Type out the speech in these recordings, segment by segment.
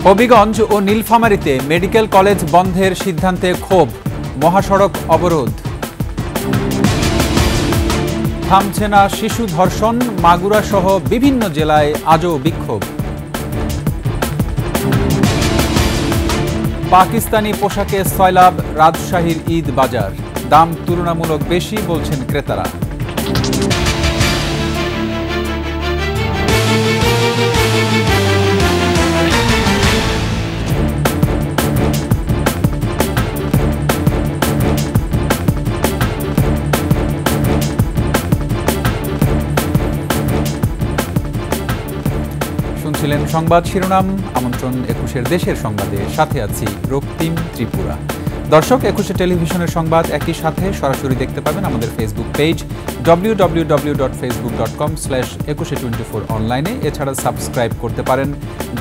হবিগঞ্জ ও নীলফামারীতে medical college বন্ধের সিদ্ধান্তে ক্ষোভ, মহাসড়ক অবরোধ। থামছে না শিশু ধর্ষণ, মাগুরা সহ বিভিন্ন জেলায় আজও বিক্ষোভ। পাকিস্তানি পোশাকে সয়লাব, রাজশাহীর ঈদ বাজার, দাম তুলনামূলক বেশি বলছেন ক্রেতারা। শুনছিলেন সংবাদ শিরোনাম। আমন্ত্রণ ২১ দেশের সংবাদে, সাথে আছি রক্তিম ত্রিপুরা। দর্শক, ২১ টেলিভিশনের সংবাদ একই সাথে সরাসরি দেখতে পাবেন আমাদের ফেসবুক পেজ www.facebook.com/2124 অনলাইনে। এছাড়া সাবস্ক্রাইব করতে পারেন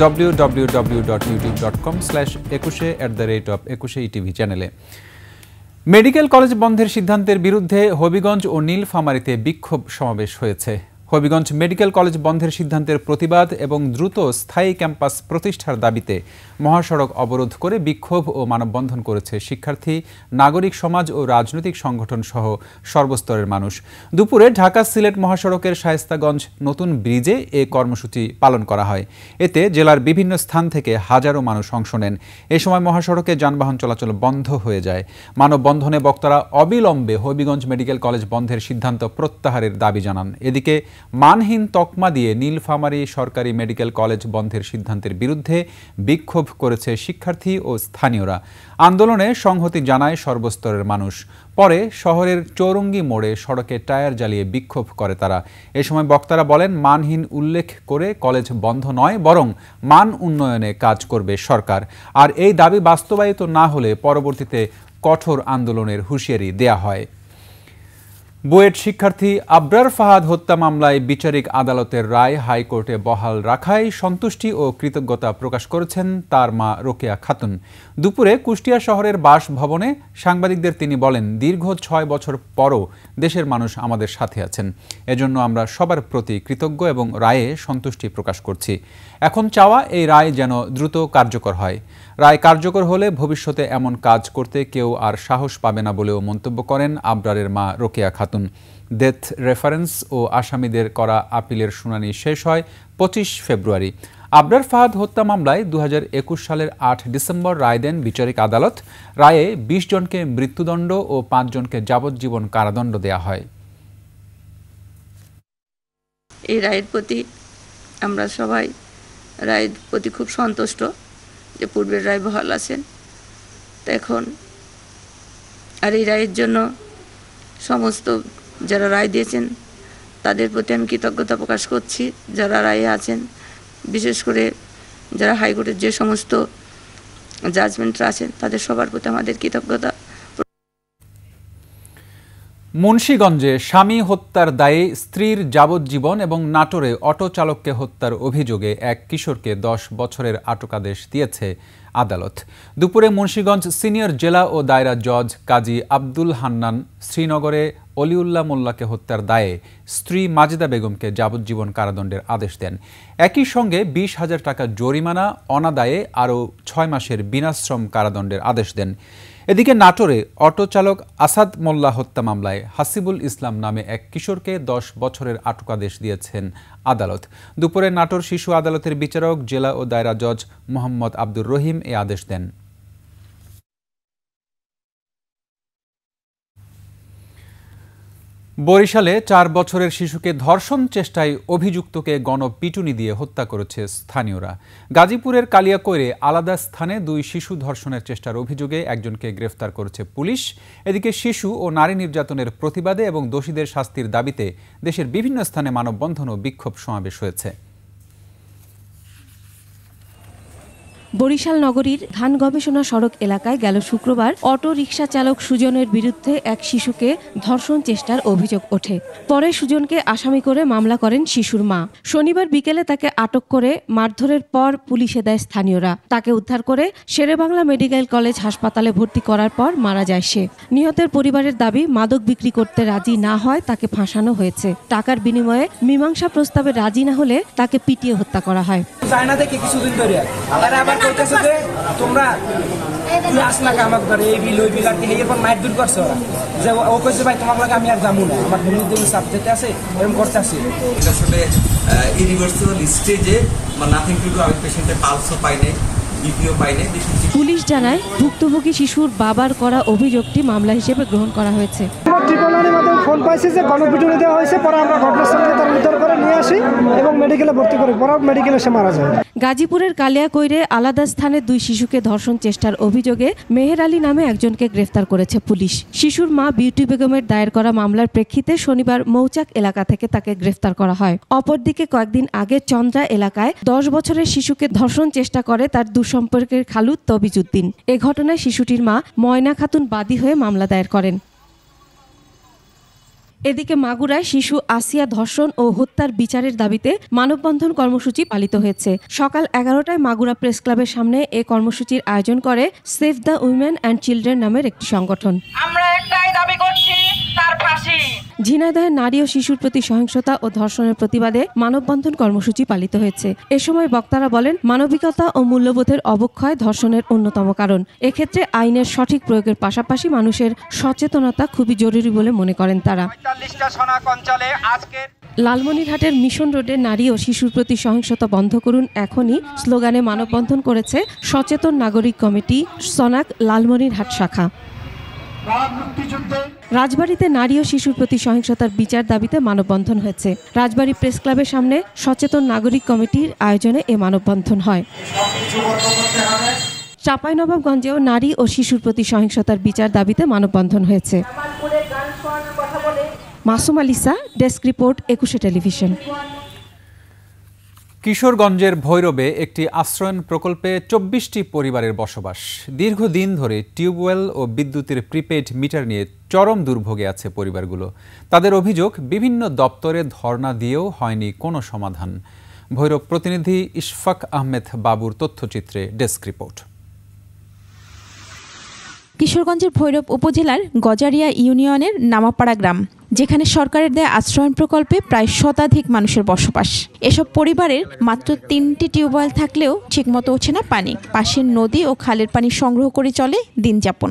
www.youtube.com/21@21etv চ্যানেলে। মেডিকেল কলেজ বন্ধের সিদ্ধান্তের বিরুদ্ধে হবিগঞ্জ ও নীলফামারীতে বিক্ষোভ সমাবেশ হয়েছে। হবিগঞ্জ মেডিকেল কলেজ বন্ধের সিদ্ধান্তের প্রতিবাদ এবং দ্রুত স্থায়ী ক্যাম্পাস প্রতিষ্ঠার দাবিতে মহাসড়ক অবরোধ করে বিক্ষোভ ও মানববন্ধন করেছে শিক্ষার্থী, নাগরিক সমাজ ও রাজনৈতিক সংগঠন সহ সর্বস্তরের মানুষ। দুপুরে ঢাকা সিলেট মহাসড়কের শায়েস্তাগঞ্জ নতুন ব্রিজে এ কর্মসূচি পালন করা হয়। এতে জেলার বিভিন্ন স্থান থেকে হাজারো মানুষ অংশ নেন। এ সময় মহাসড়কে যানবাহন চলাচল বন্ধ হয়ে যায়। মানববন্ধনে বক্তারা অবিলম্বে হবিগঞ্জ মেডিকেল কলেজ বন্ধের সিদ্ধান্ত প্রত্যাহারের দাবি জানান। এদিকে মানহীন তকমা দিয়ে নীলফামারী সরকারি মেডিকেল কলেজ বন্ধের সিদ্ধান্তের বিরুদ্ধে বিক্ষোভ করেছে শিক্ষার্থী ও স্থানীয়রা। আন্দোলনে সংহতি জানায় সর্বস্তরের মানুষ। পরে শহরের চৌরঙ্গি মোড়ে সড়কে টায়ার জ্বালিয়ে বিক্ষোভ করে তারা। এ সময় বক্তারা বলেন, মানহীন উল্লেখ করে কলেজ বন্ধ নয়, বরং মান উন্নয়নে কাজ করবে সরকার। আর এই দাবি বাস্তবায়িত না হলে পরবর্তীতে কঠোর আন্দোলনের হুঁশিয়ারি দেয়া হয়। বুয়েট শিক্ষার্থী আবরার ফাহাদ হত্যা মামলায় বিচারিক আদালতের রায় হাইকোর্টে বহাল রাখায় সন্তুষ্টি ও কৃতজ্ঞতা প্রকাশ করেছেন তার মা রোকেয়া খাতুন। দুপুরে কুষ্টিয়া শহরের বাসভবনে সাংবাদিকদের তিনি বলেন, দীর্ঘ ৬ বছর পরও দেশের মানুষ আমাদের সাথে আছেন। এজন্য আমরা সবার প্রতি কৃতজ্ঞ এবং রায়ে সন্তুষ্টি প্রকাশ করছি। এখন চাওয়া এই রায় যেন দ্রুত কার্যকর হয়। রায় কার্যকর হলে ভবিষ্যতে এমন কাজ করতে কেউ আর সাহস পাবে না বলেও মন্তব্য করেন আবরারের মা রোকেয়া খাতুন। ডেথ রেফারেন্স ও আসামিদের করা আপিলের শুনানি শেষ হয় ২৫ ফেব্রুয়ারি। আবরার ফাহাদ হত্যা মামলায় ২০২১ সালের ৮ ডিসেম্বর রায় দেন বিচারিক আদালত। রায়ে ২০ জনকে মৃত্যুদণ্ড ও ৫ জনকে যাবজ্জীবন কারাদণ্ড দেয়া হয়। এই রায়ের প্রতি আমরা সবাই রায়ের প্রতি খুব সন্তুষ্ট যে পূর্বের রায় বহাল আছেন। তো এখন আর এই রায়ের জন্য সমস্ত যারা রায় দিয়েছেন তাদের প্রতি আমি কৃতজ্ঞতা প্রকাশ করছি। যারা রায়ে আছেন, বিশেষ করে যারা হাইকোর্টের যে সমস্ত জাজমেন্টরা আছেন, তাদের সবার প্রতি আমাদের কৃতজ্ঞতা। মুন্সিগঞ্জে স্বামী হত্যার দায়ে স্ত্রীর যাবজ্জীবন এবং নাটোরে অটো চালককে হত্যার অভিযোগে এক কিশোরকে ১০ বছরের আটকাদেশ দিয়েছে আদালত। দুপুরে মুন্সিগঞ্জ সিনিয়র জেলা ও দায়রা জজ কাজী আব্দুল হান্নান শ্রীনগরে অলিউল্লাহ মোল্লাকে হত্যার দায়ে স্ত্রী মাজেদা বেগমকে যাবজ্জীবন কারাদণ্ডের আদেশ দেন। একই সঙ্গে ২০,০০০ টাকা জরিমানা, অনাদায়ে আরও ৬ মাসের বিনাশ্রম কারাদণ্ডের আদেশ দেন। এদিকে নাটোরে অটো চালক আসাদ মোল্লা হত্যা মামলায় হাসিবুল ইসলাম নামে এক কিশোরকে ১০ বছরের আটকাদেশ দিয়েছেন আদালত। দুপুরে নাটোর শিশু আদালতের বিচারক জেলা ও দায়রা জজ মোহাম্মদ আব্দুর রহিম এ আদেশ দেন। বরিশালে ৪ বছরের শিশুকে ধর্ষণ চেষ্টায় অভিযুক্তকে গণপিটুনি দিয়ে হত্যা করেছে স্থানীয়রা। গাজীপুরের কালিয়াকৈরে আলাদা স্থানে ২ শিশু ধর্ষণের চেষ্টার অভিযোগে একজনকে গ্রেফতার করেছে পুলিশ। এদিকে শিশু ও নারী নির্যাতনের প্রতিবাদে এবং দোষীদের শাস্তির দাবিতে দেশের বিভিন্ন স্থানে মানববন্ধন ও বিক্ষোভ সমাবেশ হয়েছে। বরিশাল নগরীর ধান গবেষণা সড়ক এলাকায় গেল শুক্রবার অটো রিকশা চালক সুজনের বিরুদ্ধে এক শিশুকে ধর্ষণ চেষ্টার অভিযোগ ওঠে। পরে সুজনকে আসামি করে মামলা করেন শিশুর মা। শনিবার বিকেলে তাকে আটক করে মারধরের পর পুলিশে দেয় স্থানীয়রা। তাকে উদ্ধার করে শেরেবাংলা মেডিকেল কলেজ হাসপাতালে ভর্তি করার পর মারা যায় সে। নিহতের পরিবারের দাবি, মাদক বিক্রি করতে রাজি না হয় তাকে ফাঁসানো হয়েছে। টাকার বিনিময়ে মীমাংসা প্রস্তাবে রাজি না হলে তাকে পিটিয়ে হত্যা করা হয়। কইতেছে যে তোমরা তুই আস না আমার ঘরে এই বিল ওই বিল আর কি এরপর মাইট দূর করছে ওরা যে ও কইছে ভাই তোমার লাগে আমি আর যাবো না আমার ঘুমিয়ে দিন সাবজেক্ট আছে এরকম করতে আসি আসলে ইউনিভার্সাল স্টেজে নাথিং টু ডু আমি পেশেন্টের পালসও পাই নাই বিপিও পাই নাই। পুলিশ জানায় ভুক্তভোগী শিশুর বাবার করা অভিযোগটি মামলা হিসেবে গ্রহণ করা হয়েছে। ট্রিপলাইনের মাধ্যমে ফোন পাইছি যে গণপিটুনি দেওয়া হয়েছে, পরে আমরা ঘটনাস্থলে তার উদ্ধার করে নিয়ে আসি এবং মেডিকেলে ভর্তি করি, পরে মেডিকেলে সে মারা যায়। গাজীপুরের কালিয়াকৈরে আলাদা স্থানে 2 শিশুকে ধর্ষণ চেষ্টার অভিযোগে মেহের আলী নামে একজনকে গ্রেফতার করেছে পুলিশ। শিশুর মা বিউটি বেগমের দায়ের করা মামলার প্রেক্ষিতে শনিবার মৌচাক এলাকা থেকে তাকে গ্রেফতার করা হয়। অপরদিকে কয়েকদিন আগে চন্দ্রা এলাকায় 10 বছরের শিশুকে ধর্ষণ চেষ্টা করে তার দুঃসম্পর্কের খালু তবিজউদ্দিন। এ ঘটনায় শিশুটির মা ময়না খাতুন বাদী হয়ে মামলা দায়ের করেন। এদিকে মাগুরায় শিশু আসিয়া ধর্ষণ ও হত্যার বিচারের দাবিতে মানববন্ধন কর্মসূচি পালিত হয়েছে। সকাল 11টায় মাগুরা প্রেস ক্লাবের সামনে এ কর্মসূচির আয়োজন করে save the women and children নামের একটি সংগঠন। আমরা একটাই দাবি করছি, তার ফাঁসি। ঝিনাইদহে নারী ও শিশুর প্রতি সহিংসতা ও ধর্ষণের প্রতিবাদে মানববন্ধন কর্মসূচি পালিত হয়েছে। এ সময় বক্তারা বলেন, মানবিকতা ও মূল্যবোধের অবক্ষয় ধর্ষণের অন্যতম কারণ। এক্ষেত্রে আইনের সঠিক প্রয়োগের পাশাপাশি মানুষের সচেতনতা খুবই জরুরি বলে মনে করেন তারা। লালমনিরহাটের মিশন রোডে নারী ও শিশুর প্রতি সহিংসতা বন্ধ করুন এখনই স্লোগানে মানববন্ধন করেছে সচেতন নাগরিক কমিটি সনাক লালমনিরহাট শাখা। রাজবাড়ীতে নারী ও শিশুর প্রতি সহিংসতার বিচার দাবিতে মানববন্ধন হয়েছে। রাজবাড়ী প্রেস ক্লাবের সামনে সচেতন নাগরিক কমিটির আয়োজনে এ মানববন্ধন হয়। চাঁপাইনবাবগঞ্জেও নারী ও শিশুর প্রতি সহিংসতার বিচার দাবিতে মানববন্ধন হয়েছে। Masum আলিসা, desk report, 21 television. কিশোরগঞ্জের ভৈরবে একটি আশ্রয়ন প্রকল্পে 24টি পরিবারের বসবাস। দীর্ঘদিন ধরে টিউবওয়েল ও বিদ্যুতের প্রিপেইড মিটার নিয়ে চরম দুর্ভোগে আছে পরিবারগুলো। তাদের অভিযোগ, বিভিন্ন দপ্তরে ধর্ণা দিয়েও হয়নি কোনো সমাধান। ভৈরব প্রতিনিধি ইশফাক আহমেদ বাবুর তথ্যচিত্রে ডেস্ক রিপোর্ট। কিশোরগঞ্জের ভৈরব উপজেলার গজারিয়া ইউনিয়নের নামাপাড়া গ্রাম, যেখানে সরকারের দেয়া আশ্রয়ন প্রকল্পে প্রায় শতাধিক মানুষের বসবাস। এসব পরিবারের মাত্র 3টি টিউবওয়েল থাকলেও ঠিকমতো ওঠে না পানি। পাশের নদী ও খালের পানি সংগ্রহ করে চলে দিন যাপন।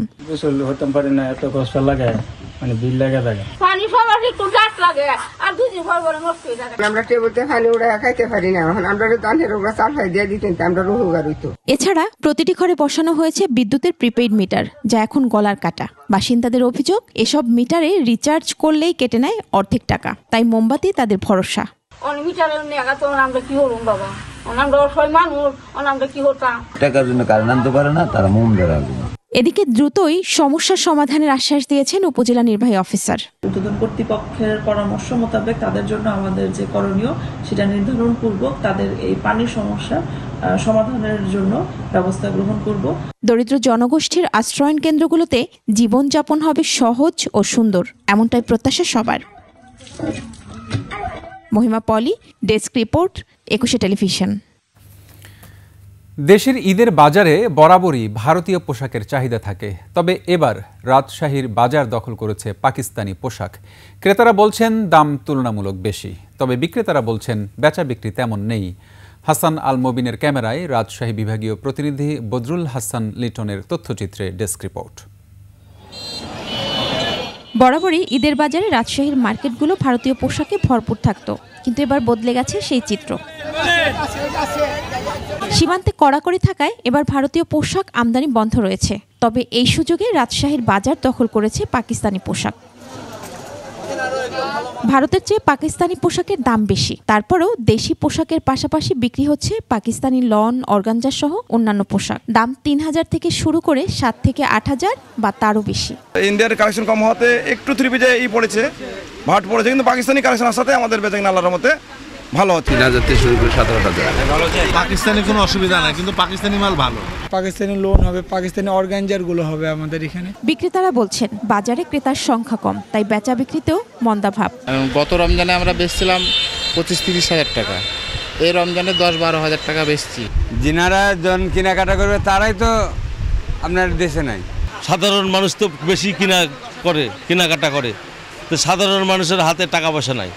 পানি সবার একটু গাছ লাগে আর দুদিন পর পরে নষ্ট হয়ে যায়। আমরা টেবিলতে পানি উড়ায় খাইতে পারি না, এখন আমরা ধানের ওগুলা চাল দিয়ে দিতেন আমরা রোগা রইতো। এছাড়া প্রতিটি ঘরে বসানো হয়েছে বিদ্যুতের প্রিপেইড মিটার, যা এখন গলার কাটা। বাসিন্দাদের অভিযোগ, এসব মিটারে রিচার্জ করলেই কেটে নেয় অর্ধেক টাকা, তাই মোমবাতি তাদের ভরসা। মিটারের নেগা তো আমরা কি হরুম বাবা, আমরা অসহায় মানুষ, আমরা কি হতাম। টাকার জন্য কারণ আনতে পারে না, তারা মোম ধরে। এদিকে দ্রুতই সমস্যার সমাধানের আশ্বাস দিয়েছেন উপজেলা নির্বাহী অফিসার। ঊর্ধ্বতন কর্তৃপক্ষের পরামর্শ মোতাবেক তাদের জন্য আমাদের যে করণীয় সেটা নির্ধারণ পূর্বক তাদের এই পানির সমস্যা সমাধানের জন্য ব্যবস্থা গ্রহণ করব। দরিদ্র জনগোষ্ঠীর আশ্রয়ন কেন্দ্রগুলোতে জীবনযাপন হবে সহজ ও সুন্দর, এমনটাই প্রত্যাশা সবার। মহিমা পলি, ডেস্ক রিপোর্ট, 21 টেলিভিশন। দেশের ঈদের বাজারে বরাবরই ভারতীয় পোশাকের চাহিদা থাকে, তবে এবার রাজশাহীর বাজার দখল করেছে পাকিস্তানি পোশাক। ক্রেতারা বলছেন দাম তুলনামূলক বেশি, তবে বিক্রেতারা বলছেন বেচা বিক্রি তেমন নেই। হাসান আল মবিনের ক্যামেরায় রাজশাহী বিভাগীয় প্রতিনিধি বদরুল হাসান লিটনের তথ্যচিত্রে ডেস্ক রিপোর্ট। বরাবরই ঈদের বাজারে রাজশাহীর মার্কেটগুলো ভারতীয় পোশাকে ভরপুর থাকত, কিন্তু এবার বদলে গেছে সেই চিত্র। সীমান্তে কড়াকড়ি থাকায় এবার ভারতীয় পোশাক আমদানি বন্ধ রয়েছে, তবে এই সুযোগে রাজশাহীর বাজার দখল করেছে পাকিস্তানি পোশাক। ভারতের চেয়ে পাকিস্তানি পোশাকের দাম বেশি, তারপরেও দেশি পোশাকের পাশাপাশি বিক্রি হচ্ছে পাকিস্তানি লন, অর্গানজা সহ অন্যান্য পোশাক। দাম 3000 থেকে শুরু করে 7 থেকে 8000 বা তারও বেশি। ইন্ডিয়ার কালেকশন কম হতে একটু থ্রি পিজে পড়েছে, ভাট পড়েছে, কিন্তু পাকিস্তানি কালেকশন আসাতে আমাদের বেচাকেনা আল্লাহর মতে ভালো হচ্ছে। 3000 থেকে শুরু করে 17,000। পাকিস্তানি কোনো অসুবিধা নাই, কিন্তু পাকিস্তানি মাল ভালো। পাকিস্তানি লোন হবে, পাকিস্তানি অর্গানজার গুলো হবে আমাদের এখানে। বিক্রেতারা বলছেন বাজারে ক্রেতার সংখ্যা কম, তাই বেচা বিক্রিতেও মন্দাভাব। গত রমজানে আমরা বেচছিলাম 25-30 হাজার টাকা, এই রমজানে 10-12 হাজার টাকা বেচছি। যিনারা জন কেনাকাটা করবে তারাই তো আপনার দেশে নাই। সাধারণ মানুষ তো বেশি কেনাকাটা করে, তো সাধারণ মানুষের হাতে টাকা পয়সা নাই।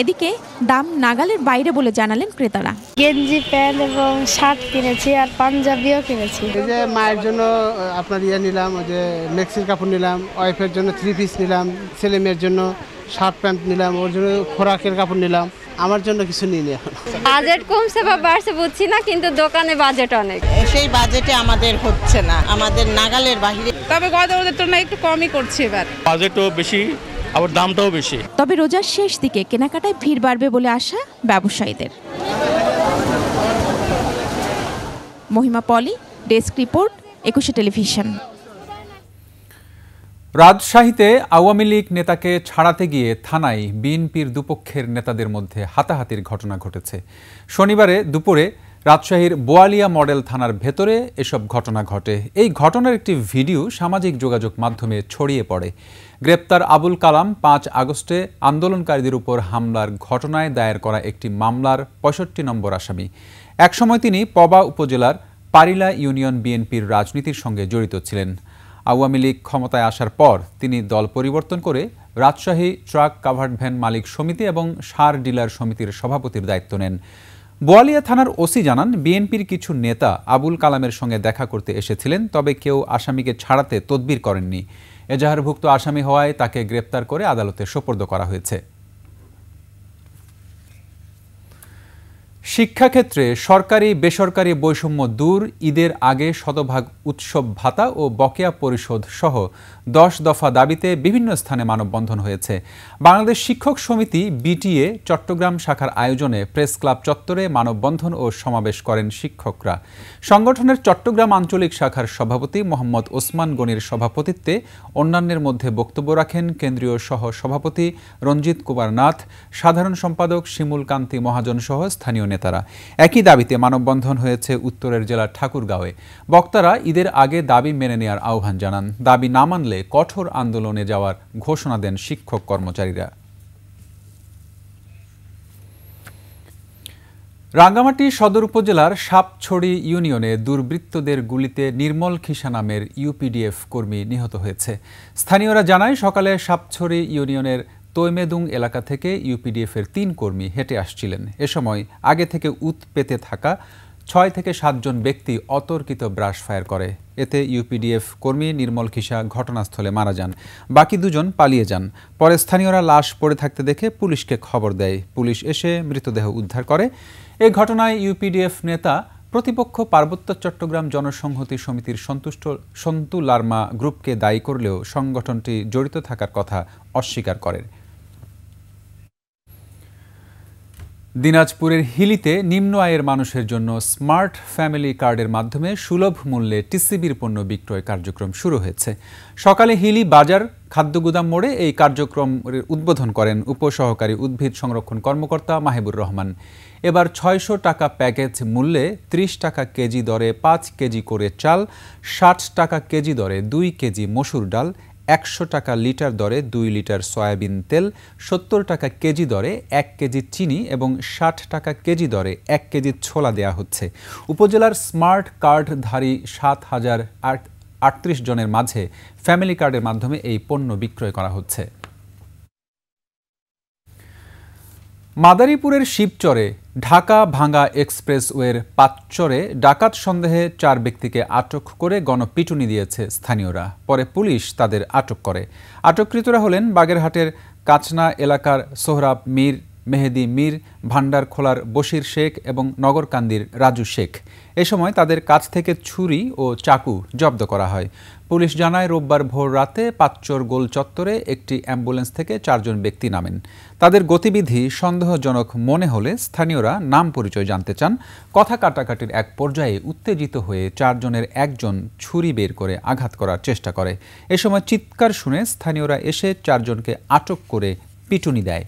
এদিকে দাম নাগালের বাইরে বলে জানালেন ক্রেতারা। গেঞ্জি, প্যান্ট এবং শার্ট কিনেছি, আর পাঞ্জাবিও কিনেছি। এই যে মায়ের জন্য আপনার নিলাম, ওই যে মেক্সির কাপড় নিলাম, ওয়াইফের জন্য 3 পিস নিলাম, ছেলে মেয়ের জন্য শার্ট প্যান্ট নিলাম, ওর জন্য খোরাকের কাপড় নিলাম। আমার জন্য কিছু নিইনি এখন। বাজেট কমছে বা বাড়ছে বুঝছি না, কিন্তু দোকানে বাজেট অনেক। সেই বাজেটে আমাদের হচ্ছে না, আমাদের নাগালের বাইরে। তবে গত বছরের তুলনায় একটু কমই করছে এবার। বাজেটও বেশি, আবার দামটাও বেশি। তবে রোজার শেষ দিকে কেনাকাটায় ভিড় বাড়বে বলে আশা ব্যবসায়ীদের। মহিমা পলি, ডেস্ক রিপোর্ট, 21 টেলিভিশন। রাজশাহীতে আওয়ামী লীগ নেতাকে ছাড়াতে গিয়ে থানায় বিএনপির দুপক্ষের নেতাদের মধ্যে হাতাহাতির ঘটনা ঘটেছে। শনিবারে দুপুরে রাজশাহীর বোয়ালিয়া মডেল থানার ভেতরে এসব ঘটনা ঘটে। এই ঘটনার একটি ভিডিও সামাজিক যোগাযোগ মাধ্যমে ছড়িয়ে পড়ে। গ্রেপ্তার আবুল কালাম 5 আগস্টে আন্দোলনকারীদের উপর হামলার ঘটনায় দায়ের করা একটি মামলার 65 নম্বর আসামি। একসময় তিনি পবা উপজেলার পারিলা ইউনিয়ন বিএনপির রাজনীতির সঙ্গে জড়িত ছিলেন। আওয়ামী লীগ ক্ষমতায় আসার পর তিনি দল পরিবর্তন করে রাজশাহী ট্রাক কাভার্ড ভ্যান মালিক সমিতি এবং সার ডিলার সমিতির সভাপতির দায়িত্ব নেন। বোয়ালিয়া থানার ওসি জানান, বিএনপির কিছু নেতা আবুল কালামের সঙ্গে দেখা করতে এসেছিলেন, তবে কেউ আসামিকে ছাড়াতে তদবির করেননি। এজাহারভুক্ত আসামি হওয়ায় তাকে গ্রেপ্তার করে আদালতে সোপর্দ করা হয়েছে। শিক্ষাক্ষেত্রে সরকারি বেসরকারি বৈষম্য দূর, ঈদের আগে শতভাগ উৎসব ভাতা ও বকেয়া পরিশোধ সহ 10 দফা দাবিতে বিভিন্ন স্থানে মানববন্ধন হয়েছে। বাংলাদেশ শিক্ষক সমিতি বিটিএ চট্টগ্রাম শাখার আয়োজনে প্রেস ক্লাব চত্বরে মানববন্ধন ও সমাবেশ করেন শিক্ষকরা। সংগঠনের চট্টগ্রাম আঞ্চলিক শাখার সভাপতি মোহাম্মদ ওসমান গনির সভাপতিত্বে অন্যান্যের মধ্যে বক্তব্য রাখেন কেন্দ্রীয় সহ সভাপতি রঞ্জিত কুমার নাথ, সাধারণ সম্পাদক শিমুল কান্তি মহাজন সহ স্থানীয় নেতারা। একই দাবিতে মানববন্ধন হয়েছে উত্তরের জেলার ঠাকুরগাঁওয়ে। বক্তারা ঈদের আগে দাবি মেনে নেওয়ার আহ্বান জানান। দাবি না মানলে কঠোর আন্দোলনে যাওয়ার ঘোষণা দেন শিক্ষক কর্মচারীরা। রাঙ্গামাটি সদর উপজেলার সাপছড়ি ইউনিয়নে দুর্বৃত্তদের গুলিতে নির্মল খিসা নামের ইউপিডিএফ কর্মী নিহত হয়েছে। স্থানীয়রা জানায়, সকালে সাপছড়ি ইউনিয়নের তৈমেদুং এলাকা থেকে ইউপিডিএফের 3 কর্মী হেঁটে আসছিলেন। এ সময় আগে থেকে উত পেতে থাকা 6 থেকে 7 জন ব্যক্তি অতর্কিত ব্রাশ ফায়ার করে। এতে ইউপিডিএফ কর্মী নির্মল খিসা ঘটনাস্থলে মারা যান, বাকি 2 জন পালিয়ে যান। পরে স্থানীয়রা লাশ পড়ে থাকতে দেখে পুলিশকে খবর দেয়। পুলিশ এসে মৃতদেহ উদ্ধার করে। এই ঘটনায় ইউপিডিএফ নেতা প্রতিপক্ষ পার্বত্য চট্টগ্রাম জনসংহতি সমিতির সন্তু লার্মা গ্রুপকে দায়ী করলেও সংগঠনটি জড়িত থাকার কথা অস্বীকার করে। দিনাজপুরের হিলিতে নিম্ন আয়ের মানুষের জন্য স্মার্ট ফ্যামিলি কার্ডের মাধ্যমে সুলভ মূল্যে টিসিবির পণ্য বিক্রয় কার্যক্রম শুরু হয়েছে। সকালে হিলি বাজার খাদ্যগুদাম মোড়ে এই কার্যক্রমের উদ্বোধন করেন উপসহকারী উদ্ভিদ সংরক্ষণ কর্মকর্তা মাহিবুর রহমান। এবার 600 টাকা প্যাকেজ মূল্যে 30 টাকা কেজি দরে 5 কেজি করে চাল, 60 টাকা কেজি দরে 2 কেজি মসুর ডাল, 100 টাকা লিটার দরে 2 লিটার সয়াবিন তেল, 70 টাকা কেজি দরে 1 কেজি চিনি এবং 60 টাকা কেজি দরে 1 কেজি ছোলা দেয়া হচ্ছে। উপজেলার স্মার্ট কার্ডধারী 7038 জনের মাঝে ফ্যামিলি কার্ডের মাধ্যমে এই পণ্য বিক্রয় করা হচ্ছে। মাদারীপুরের শিবচরে ঢাকা ভাঙ্গা এক্সপ্রেসওয়ের পাঁচচরে ডাকাত সন্দেহে 4 ব্যক্তিকে আটক করে গণপিটুনি দিয়েছে স্থানীয়রা। পরে পুলিশ তাদের আটক করে। আটককৃতরা হলেন বাগেরহাটের কাচনা এলাকার সোহরাব মীর, মেহেদি মীর, ভান্ডারখোলার বশির শেখ এবং নগরকান্দির রাজু শেখ। এ সময় তাদের কাছ থেকে ছুরি ও চাকু জব্দ করা হয়। পুলিশ জানায়, রোববার ভোর রাতে পাঁচচর গোল চত্বরে একটি অ্যাম্বুলেন্স থেকে 4 জন ব্যক্তি নামেন। তাদের গতিবিধি সন্দেহজনক মনে হলে স্থানীয়রা নাম পরিচয় জানতে চান। কথা কাটাকাটির এক পর্যায়ে উত্তেজিত হয়ে 4 জনের একজন ছুরি বের করে আঘাত করার চেষ্টা করে। এ সময় চিৎকার শুনে স্থানীয়রা এসে 4 জনকে আটক করে পিটুনি দেয়।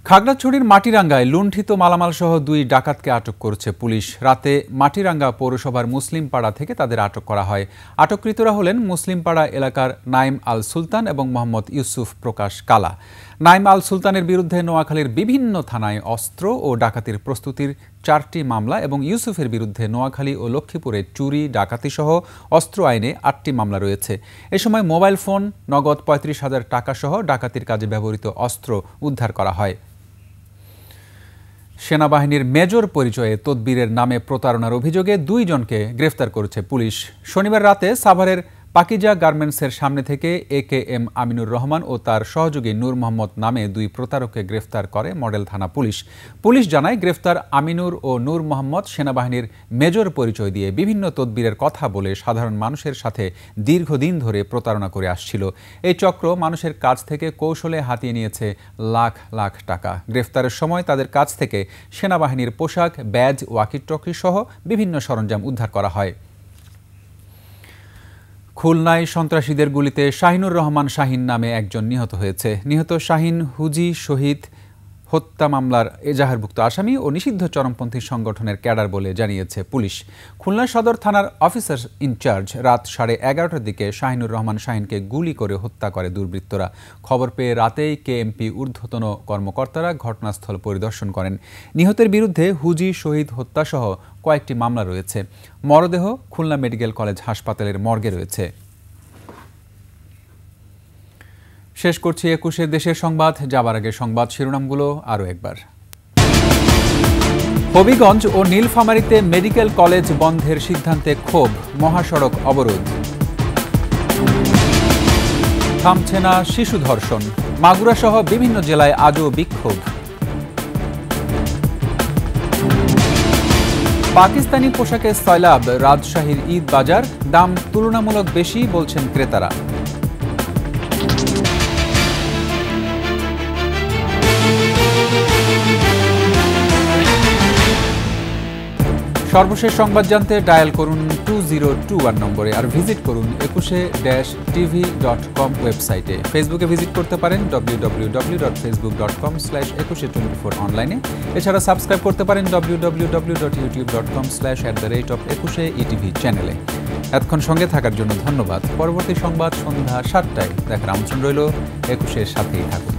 খাগড়াছড়ির মাটিরাঙ্গায় লুণ্ঠিত মালামাল সহ 2 ডাকাতকে আটক করেছে পুলিশ। রাতে মাটিরাঙ্গা পৌরসভার মুসলিম পাড়া থেকে তাদের আটক করা হয়। আটককৃতরা হলেন মুসলিম পাড়া এলাকার নাইম আল সুলতান এবং মোহাম্মদ ইউসুফ প্রকাশ কালা। নাইম আল সুলতানের বিরুদ্ধে নোয়াখালীর বিভিন্ন থানায় অস্ত্র ও ডাকাতির প্রস্তুতির 4টি মামলা এবং ইউসুফের বিরুদ্ধে নোয়াখালী ও লক্ষ্মীপুরে চুরি ডাকাতিসহ অস্ত্র আইনে 8টি মামলা রয়েছে। এ সময় মোবাইল ফোন, নগদ 35,000 টাকা সহ ডাকাতির কাজে ব্যবহৃত অস্ত্র উদ্ধার করা হয়। সেনাবাহিনীর মেজর পরিচয়ে তদবিরের নামে প্রতারণার অভিযোগে 2 জনকে গ্রেফতার করেছে পুলিশ। শনিবার রাতে সাভারের পাকিজা গার্মেন্টসের সামনে থেকে AKM আমিনুর রহমান ও তার সহযোগী নূর মোহাম্মদ নামে 2 প্রতারককে গ্রেফতার করে মডেল থানা পুলিশ। পুলিশ জানায়, গ্রেফতার আমিনুর ও নূর মোহাম্মদ সেনাবাহিনীর মেজর পরিচয় দিয়ে বিভিন্ন তদবিরের কথা বলে সাধারণ মানুষের সাথে দীর্ঘদিন ধরে প্রতারণা করে আসছিল। এই চক্র মানুষের কাছ থেকে কৌশলে হাতিয়ে নিয়েছে লাখ লাখ টাকা। গ্রেফতারের সময় তাদের কাছ থেকে সেনাবাহিনীর পোশাক, ব্যাজ, ওয়াকি-টকি সহ বিভিন্ন সরঞ্জাম উদ্ধার করা হয়। খুলনায় সন্ত্রাসীদের গুলিতে শাহিনুর রহমান শাহিন নামে একজন নিহত হয়েছে। নিহত শাহিন হুজি শহীদ হত্যা মামলার এজাহারভুক্ত আসামি ও নিষিদ্ধ চরমপন্থী সংগঠনের ক্যাডার বলে জানিয়েছে পুলিশ। খুলনা সদর থানার অফিসার ইনচার্জ রাত 11:30টার দিকে শাহিনুর রহমান শাহিনকে গুলি করে হত্যা করে দুর্বৃত্তরা। খবর পেয়ে রাতেই কেএমপি ঊর্ধ্বতন কর্মকর্তারা ঘটনাস্থল পরিদর্শন করেন। নিহতের বিরুদ্ধে হুজি শহীদ হত্যাসহ কয়েকটি মামলা রয়েছে। মরদেহ খুলনা মেডিকেল কলেজ হাসপাতালের মর্গে রয়েছে। শেষ করছি 21 দেশের সংবাদ। যাবার আগে সংবাদ শিরোনামগুলো আরও একবার। হবিগঞ্জ ও নীলফামারীতে মেডিকেল কলেজ বন্ধের সিদ্ধান্তে ক্ষোভ, মহাসড়ক অবরোধ। থামছে না শিশু ধর্ষণ, মাগুরা সহ বিভিন্ন জেলায় আজও বিক্ষোভ। পাকিস্তানি পোশাকে সয়লাব, রাজশাহীর ঈদ বাজার, দাম তুলনামূলক বেশি বলছেন ক্রেতারা। সর্বশেষ সংবাদ জানতে ডায়াল করুন 2021 নম্বরে আর ভিজিট করুন ekushe-tv.com ওয়েবসাইটে। ফেসবুকে ভিজিট করতে পারেন www.facebook.com/ekushe24 অনলাইনে। এছাড়া সাবস্ক্রাইব করতে পারেন www.youtube.com/@ekushe-etv চ্যানেলে। এতক্ষণ সঙ্গে থাকার জন্য ধন্যবাদ। পরবর্তী সংবাদ সন্ধ্যা 7টায় দেখার আমন্ত্রণ রইল। একুশের সাথেই থাকুন।